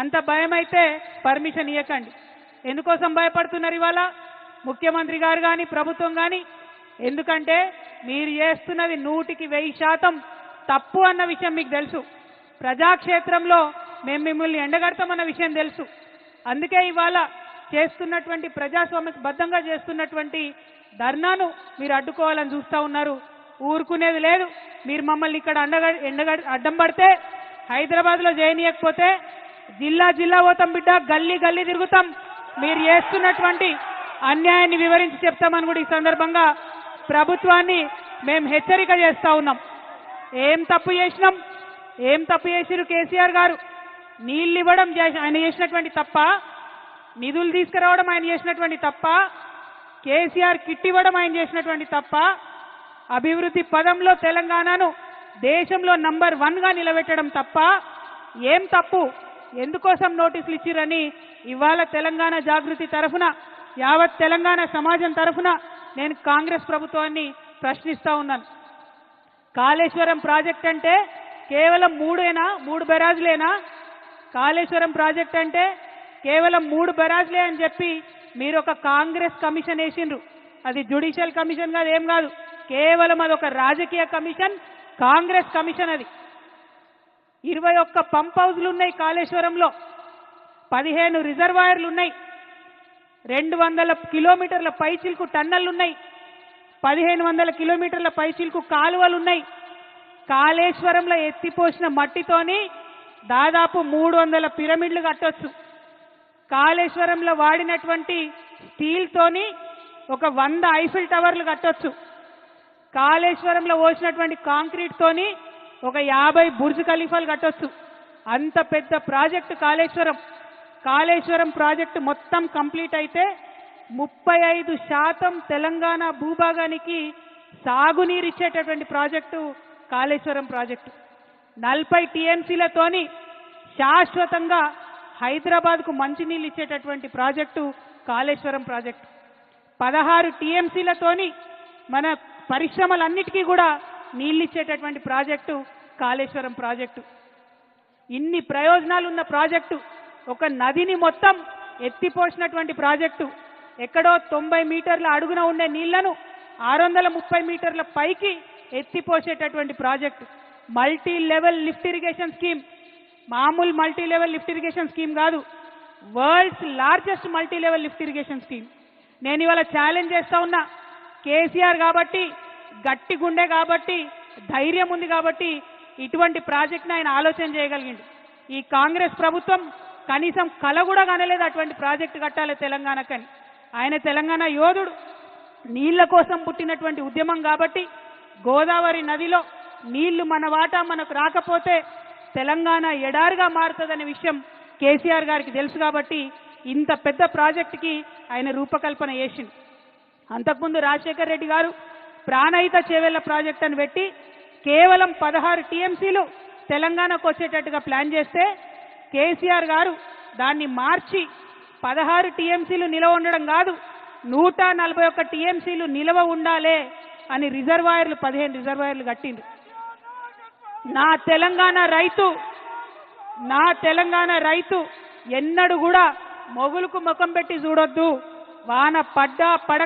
అంత భయమైతే పర్మిషన్ ఇవ్వకండి. ఎందుకోసం భయపడుతున్నారు ఇవాళ ముఖ్యమంత్రి గారు కానీ ప్రభుత్వం కానీ? ఎందుకంటే మీరు చేస్తున్నది 100% తప్పు అన్న విషయం మీకు తెలుసు. ప్రజాక్షేత్రంలో మేము మిమ్మల్ని ఎండగడతామన్న విషయం తెలుసు. అందుకే ఇవాళ చేస్తున్నటువంటి ప్రజాస్వామ్యబద్ధంగా చేస్తున్నటువంటి ధర్నాను మీరు అడ్డుకోవాలని చూస్తూ ఉన్నారు. ఊరుకునేది లేదు. మీరు మమ్మల్ని ఇక్కడ అడ్డం పడితే హైదరాబాద్లో చేయనీయకపోతే జిల్లా జిల్లా పోతాం బిడ్డ, గల్లీ గల్లీ తిరుగుతాం. మీరు చేస్తున్నటువంటి అన్యాయాన్ని వివరించి చెప్తామని కూడా ఈ సందర్భంగా ప్రభుత్వాన్ని మేము హెచ్చరిక చేస్తూ ఉన్నాం. ఏం తప్పు చేసినాం? ఏం తప్పు చేసిరు కేసీఆర్ గారు? నీళ్ళు ఇవ్వడం ఆయన చేసినటువంటి తప్ప, నిధులు తీసుకురావడం ఆయన చేసినటువంటి తప్ప, కేసీఆర్ కిట్ ఇవ్వడం ఆయన చేసినటువంటి తప్ప, అభివృద్ధి పదంలో తెలంగాణను దేశంలో నంబర్ 1గా నిలబెట్టడం తప్ప ఏం తప్పు? ఎందుకోసం నోటీసులు ఇచ్చిరని ఇవాళ తెలంగాణ జాగృతి తరఫున, యావత్ తెలంగాణ సమాజం తరఫున నేను కాంగ్రెస్ ప్రభుత్వాన్ని ప్రశ్నిస్తా ఉన్నాను. కాళేశ్వరం ప్రాజెక్ట్ అంటే కేవలం 3 బెరాజులేనా? కాళేశ్వరం ప్రాజెక్ట్ అంటే కేవలం 3 బెరాజులే అని చెప్పి మీరు ఒక కాంగ్రెస్ కమిషన్ వేసిండ్రు. అది జ్యుడిషియల్ కమిషన్ కాదు, ఏం కాదు, కేవలం అదొక రాజకీయ కమిషన్, కాంగ్రెస్ కమిషన్. అది 21 పంప్ హౌజ్లు ఉన్నాయి కాళేశ్వరంలో, 15 రిజర్వాయర్లు ఉన్నాయి, 200 కిలోమీటర్ల పైచిల్కు టన్నెల్లు ఉన్నాయి, 1500 కిలోమీటర్ల పైచిల్కు కాలువలు ఉన్నాయి. కాళేశ్వరంలో ఎత్తిపోసిన మట్టితోని దాదాపు 300 పిరమిడ్లు కట్టొచ్చు. కాళేశ్వరంలో వాడినటువంటి స్టీల్తోని ఒక 100 ఐఫిల్ టవర్లు కట్టొచ్చు. కాళేశ్వరంలో పోసినటువంటి కాంక్రీట్ తోని ఒక 50 బుర్జ్ ఖలీఫాలు కట్టొచ్చు. అంత పెద్ద ప్రాజెక్టు కాళేశ్వరం. కాళేశ్వరం ప్రాజెక్టు మొత్తం కంప్లీట్ అయితే 35% తెలంగాణ భూభాగానికి సాగునీరు ఇచ్చేటటువంటి ప్రాజెక్టు కాళేశ్వరం ప్రాజెక్టు. 40 టీఎంసీలతోని శాశ్వతంగా హైదరాబాద్కు మంచినీళ్ళు ఇచ్చేటటువంటి ప్రాజెక్టు కాళేశ్వరం ప్రాజెక్టు. 16 టీఎంసీలతోని మన పరిశ్రమలన్నిటికీ కూడా నీళ్ళు ఇచ్చేటటువంటి ప్రాజెక్టు కాళేశ్వరం ప్రాజెక్టు. ఇన్ని ప్రయోజనాలు ఉన్న ప్రాజెక్టు, ఒక నదిని మొత్తం ఎత్తిపోసినటువంటి ప్రాజెక్టు, ఎక్కడో 90 మీటర్ల అడుగున ఉండే నీళ్లను 630 మీటర్ల పైకి ఎత్తిపోసేటటువంటి project. Multi level lift irrigation scheme, మామూలు multi level lift irrigation scheme కాదు, world's largest multi level lift irrigation scheme. నేను ఇవాళ ఛాలెంజ్ చేస్తా ఉన్నా, కేసీఆర్ కాబట్టి, గట్టి గుండె కాబట్టి, ధైర్యం ఉంది కాబట్టి ఇటువంటి ప్రాజెక్ట్ని ఆయన ఆలోచన చేయగలిగిండు. ఈ కాంగ్రెస్ ప్రభుత్వం కనీసం కల కూడా కనలేదు అటువంటి ప్రాజెక్టు కట్టాలి తెలంగాణకని. ఆయన తెలంగాణ యోధుడు, నీళ్ల కోసం పుట్టినటువంటి ఉద్యమం కాబట్టి గోదావరి నదిలో నీళ్లు మన వాటా మనకు రాకపోతే తెలంగాణ ఎడారిగా మారుతుందనే విషయం కేసీఆర్ గారికి తెలుసు కాబట్టి ఇంత పెద్ద ప్రాజెక్టుకి ఆయన రూపకల్పన చేసింది. అంతకుముందు రాజశేఖర్ రెడ్డి గారు ప్రాణహిత చేవెళ్ల ప్రాజెక్ట్ అని పెట్టి కేవలం 16 టీఎంసీలు తెలంగాణకు వచ్చేటట్టుగా ప్లాన్ చేస్తే కేసీఆర్ గారు దాన్ని మార్చి 16 టీఎంసీలు నిలవ ఉండడం కాదు, 141 టీఎంసీలు నిలవ ఉండాలే అని 15 రిజర్వాయర్లు కట్టిండ్రు. నా తెలంగాణ రైతు ఎన్నడూ కూడా మొగులుకు ముఖం పెట్టి చూడొద్దు. వాన పడ్డా పడక